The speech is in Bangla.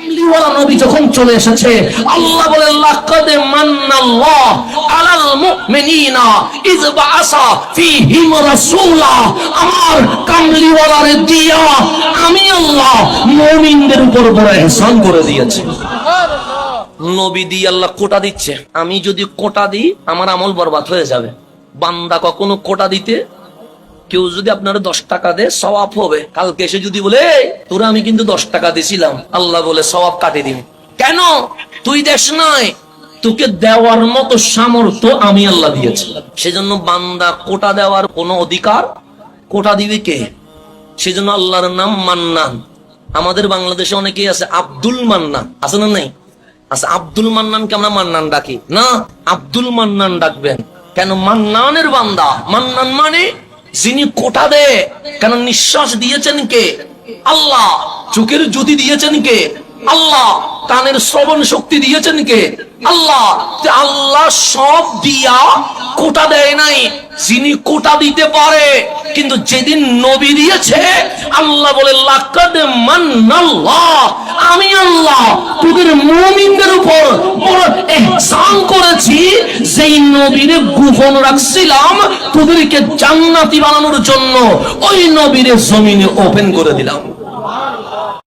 কামলিওয়ালা নবী যখন চলে এসেছে, আল্লাহ বলে লাকাদ মান্নাল্লাহু আলাল মুমিনিনা ইয বাআসা ফীহিম রাসূলা। আমার কামলিওয়ালারে দিয়া আমি আল্লাহ মুমিনদের উপর বড় ইহসান করে দিয়েছি। নবী দিয়ে আল্লাহ কোটা দিচ্ছে। আমি যদি কোটা দিই আমার আমল বরবাদ হয়ে যাবে। বান্দা কখনো কোটা দিতে, কেউ যদি আপনার 10 টাকা দেয় সওয়াব হবে, কালকে এসে যদি বলে তোরা আমি কিন্তু 10 টাকা দিছিলাম, আল্লাহ বলে সওয়াব কাটে দিন। কেন? তুই দেশ নয়, তোকে দেওয়ার মতো সামর্থ্য আমি আল্লাহ দিয়েছি। সেজন্য বান্দা কোটা দেওয়ার কোনো অধিকার, কোটা দিবে কে? সেজন্য আল্লাহর নাম মান্নান। আমাদের বাংলাদেশে অনেকেই আছে আব্দুল মান্নান, আছে না নাই? আচ্ছা, আব্দুল মান্নানকে আমরা মান্নান ডাকি না, আব্দুল মান্নান ডাকবেন কেন? মান্নানের বান্দা। মান্নান মানে যিনি কোটা দেয়। কেন? নিঃশ্বাস দিয়েছেন কে? আল্লাহ। চোখের জ্যোতি দিয়েছেন কে? আল্লাহ। কানের শ্রবণ শক্তি দিয়েছেন কে? আল্লাহ। আল্লাহ সব দিয়া কোটা দেয় নাই, যিনি কোটা দিতে পারে। কিন্তু যেদিন নবী দিয়েছে, আল্লাহ বলে লাকাদ মান্নাল্লাহ, আমি আল্লাহ তোদের মুমিনদের উপর বড় ইহসান করেছি। যেই নবীরে গোপন রাখছিলাম তোদেরকে জান্নাতি বানানোর জন্য, ওই নবীরে জমিনে ওপেন করে দিলাম।